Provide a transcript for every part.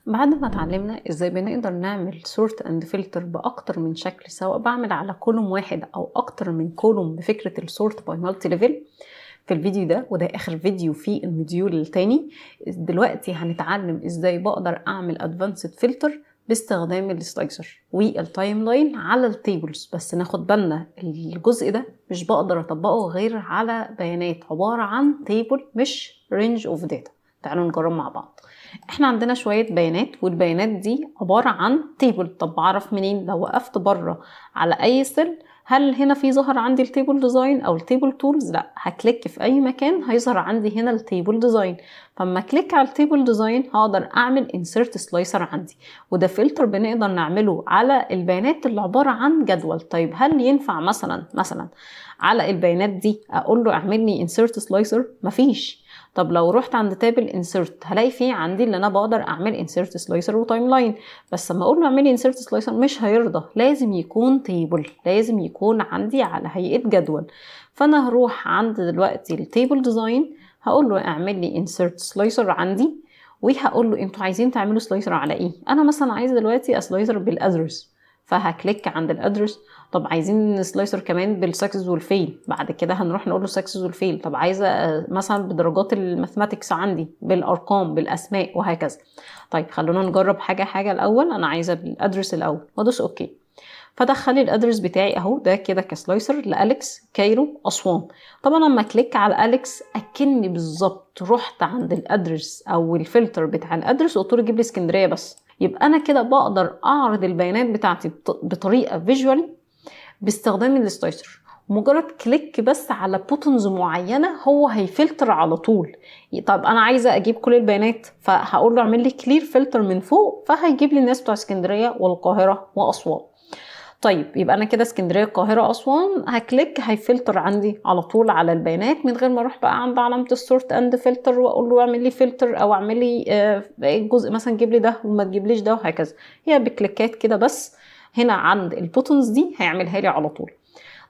بعد ما اتعلمنا ازاي بنقدر نعمل سورت اند فلتر باكتر من شكل، سواء بعمل على كولوم واحد او اكتر من كولوم بفكرة السورت باي مالتي ليفل في الفيديو ده، وده اخر فيديو في الموديول التاني. دلوقتي هنتعلم ازاي بقدر اعمل ادفانسد فلتر باستخدام السلايسر والتايم لاين على التيبلز. بس ناخد بالنا الجزء ده مش بقدر اطبقه غير على بيانات عبارة عن تيبل مش رينج اوف داتا. تعالوا نجرب مع بعض. احنا عندنا شوية بيانات، والبيانات دي عبارة عن تيبل. طب بعرف منين؟ لو وقفت بره على اي سيل، هل هنا في ظهر عندي التيبل ديزاين او التيبل تولز؟ لا، هكليك في اي مكان هيظهر عندي هنا التيبل ديزاين. فلما كليك على التيبل ديزاين هقدر اعمل انسيرت سلايسر عندي، وده فلتر بنقدر نعمله على البيانات اللي عبارة عن جدول. طيب هل ينفع مثلا على البيانات دي اقول له اعمل لي انسيرت سلايسر؟ مفيش. طب لو رحت عند تابل انسيرت هلاقي فيه عندي اللي انا بقدر اعمل انسيرت سلايسر وتايم لاين، بس لما اقول له اعمل لي انسيرت سلايسر مش هيرضى، لازم يكون تيبل، لازم يكون عندي على هيئه جدول. فانا هروح عند دلوقتي التيبل ديزاين، هقول له اعمل لي انسيرت سلايسر عندي، وهقول له انتوا عايزين تعملوا سلايسر على ايه. انا مثلا عايزه دلوقتي سلايسر بالادرس، فهكليك عند الادرس. طب عايزين سلايسر كمان بالسكسس والفيل، بعد كده هنروح نقول له سكسس والفيل. طب عايزه مثلا بدرجات الماثماتكس عندي، بالارقام، بالاسماء، وهكذا. طيب خلونا نجرب حاجه الاول. انا عايزه بالادرس الاول وادوس اوكي، فدخل لي الادرس بتاعي اهو، ده كده كسلايسر لأليكس كايرو اسوان. طبعا لما كليك على أليكس اكني بالظبط رحت عند الادرس او الفلتر بتاع الادرس وقلت له جيب لي اسكندريه بس. يبقى انا كده بقدر اعرض البيانات بتاعتي بطريقه فيجوالي باستخدام السلايسر. مجرد كليك بس على بوتنز معينه هو هيفلتر على طول. طب انا عايزه اجيب كل البيانات، فهقول له اعمل لي كلير فلتر من فوق، فهيجيب لي الناس بتوع اسكندريه والقاهره واسوان. طيب يبقى انا كده اسكندريه القاهره اسوان، هكليك هيفلتر عندي على طول على البيانات من غير ما اروح بقى عند علامه السورت اند فلتر واقول له اعمل لي فلتر او اعمل لي جزء مثلا جيب لي ده وما تجيبليش ده وهكذا. هي بكليكات كده بس هنا عند البوتنز دي هيعملها لي على طول.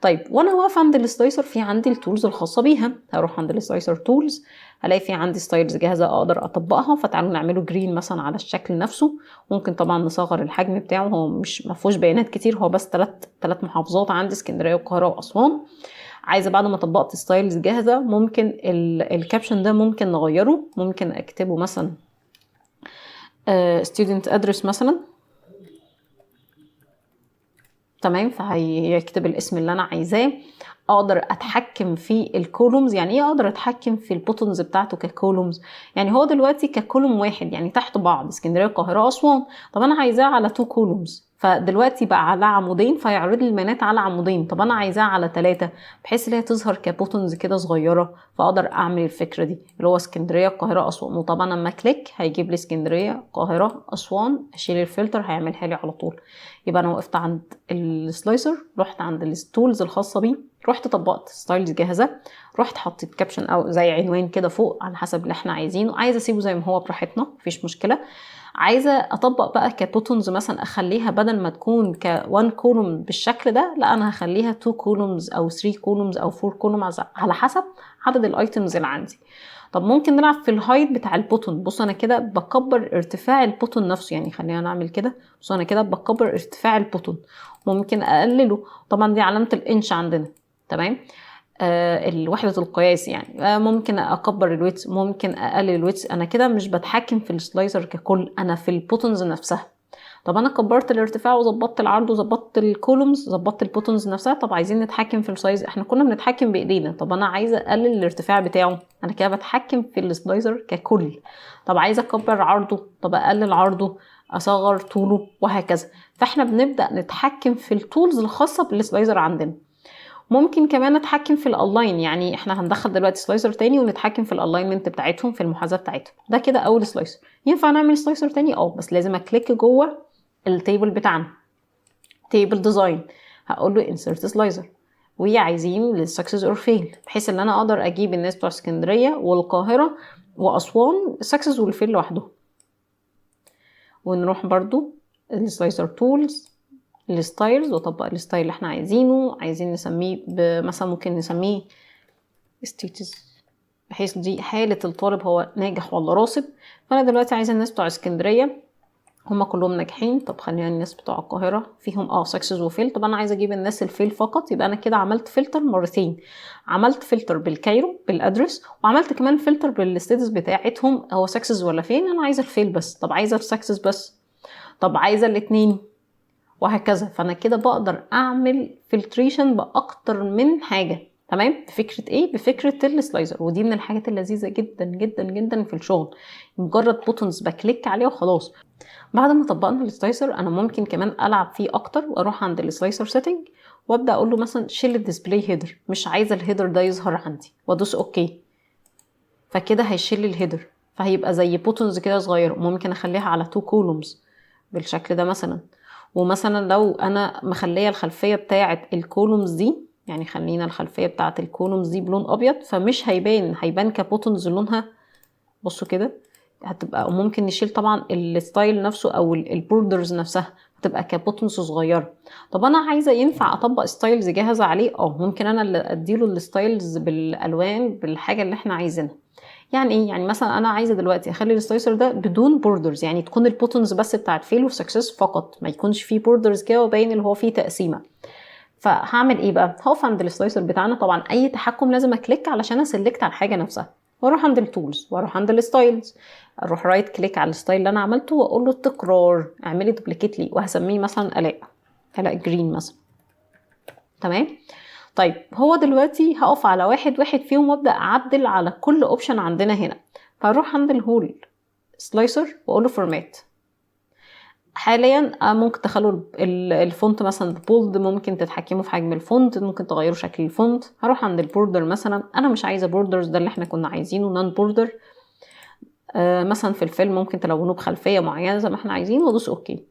طيب وانا واقف عند السلايسر في عندي التولز الخاصه بيها، هروح عند السلايسر تولز، هلاقي في عندي ستايلز جاهزه اقدر اطبقها. فتعالوا نعمله جرين مثلا على الشكل نفسه. ممكن طبعا نصغر الحجم بتاعه، هو مش مفهوش بيانات كتير، هو بس ثلاث محافظات عندي، اسكندريه والقاهره واسوان. عايزه بعد ما طبقت ستايلز جاهزه ممكن الكابشن ده ممكن نغيره، ممكن اكتبه مثلا student address مثلا. تمام، فهيكتب الاسم اللي انا عايزاه. اقدر اتحكم في الكولومز. يعني ايه اقدر اتحكم في البوتنز بتاعته ككولومز؟ يعني هو دلوقتي ككولوم واحد، يعني تحت بعض اسكندريه القاهره اسوان. طب انا عايزاه على 2 كولومز، فدلوقتي بقى على عمودين فيعرض لي البيانات على عمودين. طب انا عايزاه على 3 بحيث ان هي تظهر كبوتنز كده صغيره، فاقدر اعمل الفكره دي اللي هو اسكندريه القاهره اسوان. وطبعا لما كليك هيجيب لي اسكندريه القاهره اسوان، اشيل الفلتر هيعملها لي على طول. يبقى انا وقفت عند السلايسر، رحت عند التولز الخاصه بيه، رحت طبقت ستايلز جاهزه، رحت حطيت كابشن او زي عنوان كده فوق على حسب اللي احنا عايزينه. عايزه اسيبه زي ما هو براحتنا مفيش مشكله. عايزه اطبق بقى كبوتونز مثلا، اخليها بدل ما تكون ك1 كولوم بالشكل ده، لا انا هخليها 2 كولومز او 3 كولومز او 4 كولومز على حسب عدد الايتمز اللي عندي. طب ممكن نلعب في الهايت بتاع البوتون. بص انا كده بكبر ارتفاع البوتون نفسه، يعني خلينا نعمل كده. بص انا كده بكبر ارتفاع البوتون، ممكن اقلله. طبعا دي علامه الانش عندنا. تمام، الوحدة القياس يعني. ممكن اكبر الويتس، ممكن اقلل الويتس. انا كده مش بتحكم في السلايسر ككل، انا في البوتونز نفسها. طب انا كبرت الارتفاع وظبطت العرض وظبطت الكولومز، ظبطت البوتونز نفسها. طب عايزين نتحكم في السايز، احنا كنا بنتحكم بايدينا. طب انا عايزه اقلل الارتفاع بتاعه، انا كده بتحكم في السلايسر ككل. طب عايزه اكبر عرضه، طب اقلل عرضه، اصغر طوله، وهكذا. فاحنا بنبدا نتحكم في التولز الخاصه بالسلايسر عندنا. ممكن كمان نتحكم في الالاين، يعني احنا هندخل دلوقتي سلايسر تاني ونتحكم في الالاينمنت بتاعتهم في المحاذاه بتاعتهم. ده كده اول سلايسر. ينفع نعمل سلايسر تاني؟ بس لازم اكليك جوه التيبل بتاعنا، تيبل ديزاين، هقول له انسرت سلايسر، وعايزين للسكسس اور فيل، بحيث ان انا اقدر اجيب الناس بتوع اسكندريه والقاهره واسوان السكسس والفيل لوحده. ونروح برضو السلايسر تولز، الستايلز، واطبق الستايل اللي احنا عايزينه. عايزين نسميه مثلا ممكن نسميه ستيتس، بحيث دي حالة الطالب هو ناجح ولا راسب. فانا دلوقتي عايزة الناس بتوع اسكندرية هما كلهم ناجحين. طب خلينا الناس بتوع القاهرة فيهم سكسس وفيل. طب انا عايزة اجيب الناس الفيل فقط، يبقى انا كده عملت فلتر مرتين. عملت فلتر بالكايرو بالادرس، وعملت كمان فلتر بالستيتس بتاعتهم، هو سكسس ولا فين. انا عايزة الفيل بس، طب عايزة السكسس بس، طب عايزة الاتنين، وهكذا. فانا كده بقدر اعمل فلتريشن باكتر من حاجة. تمام. بفكرة ايه؟ بفكرة السلايزر. ودي من الحاجات اللذيذة جدا جدا جدا في الشغل. مجرد بوتونز بكليك عليه وخلاص. بعد ما طبقنا السلايسر انا ممكن كمان العب فيه اكتر، واروح عند السلايسر سيتنج وابدا اقول له مثلا شيل الديسبلاي هيدر، مش عايزه الهيدر ده يظهر عندي، وادوس اوكي. فكده هيشيل الهيدر، فهيبقى زي بوتونز كده صغيره. ممكن اخليها على 2 كولومز بالشكل ده مثلا. ومثلا لو انا مخليه الخلفيه بتاعه الكولومز دي، يعني خلينا الخلفيه بتاعه الكولومز دي بلون ابيض، فمش هيبان كبوتونز لونها. بصوا كده هتبقى. ممكن نشيل طبعا الستايل نفسه او البوردرز نفسها، هتبقى كبوتنز صغيره. طب انا عايزه ينفع اطبق ستايلز جاهزه عليه؟ ممكن انا اللي اديله الستايلز بالالوان بالحاجه اللي احنا عايزينها. يعني ايه؟ يعني مثلا انا عايزه دلوقتي اخلي السلايسر ده بدون بوردرز، يعني تكون البوتنز بس بتاعت فيل وسكسس فقط، ما يكونش فيه بوردرز كده وباين اللي هو فيه تقسيمه. فهعمل ايه بقى؟ هقف عند السلايسر بتاعنا. طبعا اي تحكم لازم اكليك علشان اسلكت على الحاجه نفسها، واروح عند التولز واروح عند الستايلز، اروح رايت كليك على الستايل اللي انا عملته واقول له التكرار، اعملي دوبليكيت لي، وهسميه مثلا الاء جرين مثلا. تمام. طيب هو دلوقتي هقف على واحد واحد فيهم وابدا اعدل على كل اوبشن عندنا هنا. فاروح عند الهول سلايسر واقول له فورمات. حاليا ممكن تخلوا الفونت مثلا بولد، ممكن تتحكموا في حجم الفونت، ممكن تغيروا شكل الفونت. هروح عند البوردر مثلا، انا مش عايزه بوردرز، ده اللي احنا كنا عايزينه نون بوردر. مثلا في الفيلم ممكن تلونوه بخلفيه معينه زي ما احنا عايزين، وادوس اوكي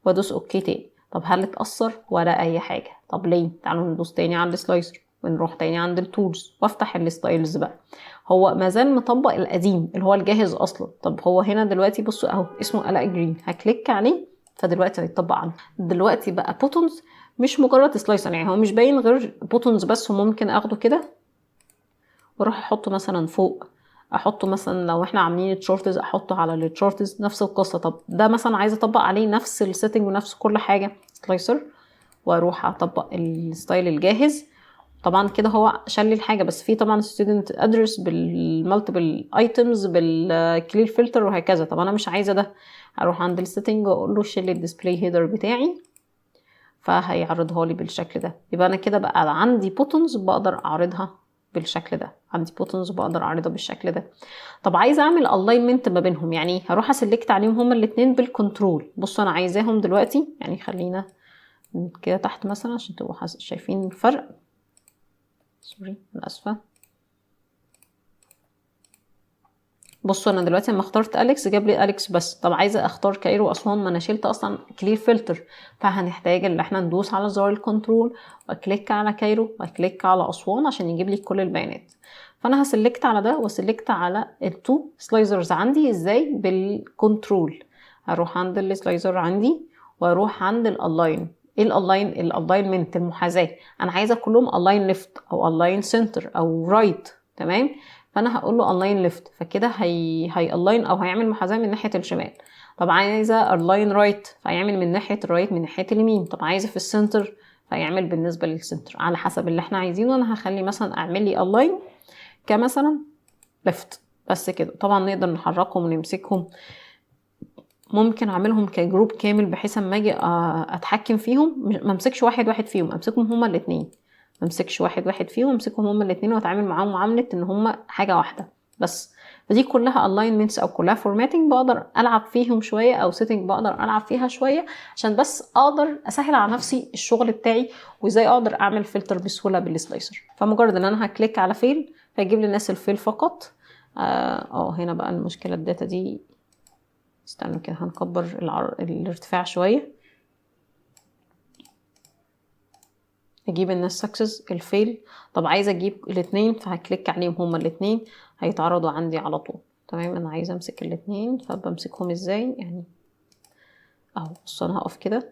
وادوس اوكي تاني. طب هل اتاثر ولا اي حاجه؟ طب ليه؟ تعالوا ندوس تاني على السلايسر ونروح تاني عند التولز وافتح الستايلز بقى. هو مازال مطبق القديم اللي هو الجاهز اصلا. طب هو هنا دلوقتي بصوا اهو اسمه الاء جرين، هكليك عليه فدلوقتي هيتطبق عنه. دلوقتي بقى بوتونز مش مجرد سلايسر، يعني هو مش باين غير بوتونز بس، وممكن اخده كده واروح احطه مثلا فوق. احطه مثلا لو احنا عاملين تشورتز احطه على التشورتز، نفس القصه. طب ده مثلا عايزه اطبق عليه نفس السيتنج ونفس كل حاجه، سلايسر واروح اطبق الستايل الجاهز. طبعا كده هو شال لي الحاجه، بس في طبعا ستودنت ادرس بالمالتيبل ايتمز بالكلير فلتر وهكذا. طب انا مش عايزه ده، هروح عند السيتنج واقول له شيل الديسبلاي هيدر بتاعي، فهيعرضها لي بالشكل ده. يبقى انا كده بقى عندي بوتونز بقدر اعرضها بالشكل ده، عندي بوتونز بقدر اعرضها بالشكل ده. طب عايزه اعمل الاينمنت ما بينهم، يعني هروح اسلكت عليهم هما الاثنين بالكنترول. بصوا انا عايزاهم دلوقتي، يعني خلينا كده تحت مثلا عشان تبقوا شايفين الفرق. سوري انا اسفه. بصوا انا دلوقتي لما اخترت اليكس جاب لي اليكس بس. طب عايزه اختار كايرو واسوان، ما انا شلت اصلا كلير فلتر، فهنحتاج ان احنا ندوس على زرار الكنترول واكليك على كايرو واكليك على اسوان عشان يجيب لي كل البيانات. فانا هسلكت على ده وسلكت على التو سلايزرز عندي. ازاي؟ بالكنترول. هروح عند السلايزر عندي واروح عند الالاين. ايه الالاينمنت؟ المحاذاه. انا عايزه كلهم الاين ليفت او الاين سنتر او رايت. تمام. فانا هقول له الاين ليفت، فكده هي الاين او هيعمل محاذاه من ناحيه الشمال. طب عايزه الاين رايت فيعمل من ناحيه الرايت من ناحيه اليمين. طب عايزه في السنتر فيعمل بالنسبه للسنتر، على حسب اللي احنا عايزينه. انا هخلي مثلا اعمل لي الاين كمثلا ليفت بس كده. طبعا نقدر نحركهم ونمسكهم، ممكن اعملهم كجروب كامل بحيث اما اجي اتحكم فيهم ما امسكش واحد واحد فيهم، امسكهم هما الاثنين. ما امسكش واحد واحد فيهم، امسكهم هما الاثنين واتعامل معاهم معامله ان هما حاجه واحده بس. فدي كلها alignments او كلها formatting بقدر العب فيهم شويه، او setting بقدر العب فيها شويه عشان بس اقدر اسهل على نفسي الشغل بتاعي، وازاي اقدر اعمل فلتر بسهوله بالسلايسر. فمجرد ان انا هكليك على فيل فيجيب لي الناس الفيل فقط. هنا بقى المشكله الداتا دي. استنوا كده هنكبر الارتفاع شويه. اجيب الناس سكسس الفيل. طب عايزه اجيب الاثنين فهكليك عليهم هما الاثنين هيتعرضوا عندي على طول. تمام. انا عايزه امسك الاثنين، فبمسكهم ازاي يعني؟ اهو بصوا انا هقف كده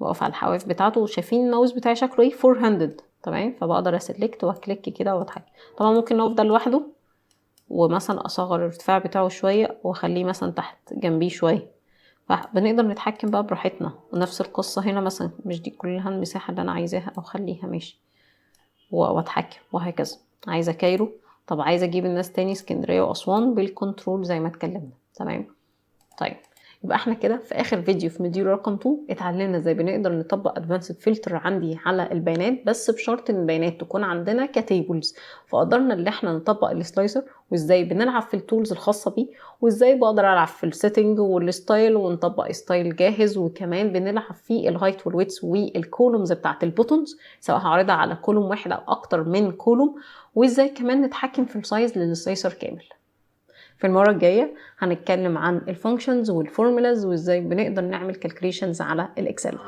واقف على الحواف بتاعته. شايفين الماوس بتاعي شكله ايه؟ فور هاندد. تمام. فبقدر اسلكت واكليك كده واتحكم. طبعا ممكن نقف ده لوحده ومثلا اصغر الارتفاع بتاعه شويه واخليه مثلا تحت جنبيه شويه، فبنقدر نتحكم بقى براحتنا. ونفس القصة هنا مثلا، مش دي كلها المساحة اللي انا عايزاها او خليها ماشي واتحكم وهكذا. عايزة كايرو، طب عايزة اجيب الناس تاني اسكندرية واسوان بالكنترول زي ما اتكلمنا. تمام. طيب يبقى احنا كده في اخر فيديو في مديول رقم 2 اتعلمنا ازاي بنقدر نطبق ادفانسد فلتر عندي على البيانات، بس بشرط ان البيانات تكون عندنا كتيبلز. فقدرنا ان احنا نطبق السلايسر، وازاي بنلعب في التولز الخاصه بيه، وازاي بقدر العب في السيتنج والستايل ونطبق ستايل جاهز، وكمان بنلعب في الهايت والويتس والكولومز بتاعت البوتونز سواء هعرضها على كولوم واحد او اكتر من كولوم، وازاي كمان نتحكم في السايز للسلايسر كامل. في المرة الجاية هنتكلم عن الفانكشنز والفورمولاز وازاي بنقدر نعمل كالكوليشنز على الاكسل.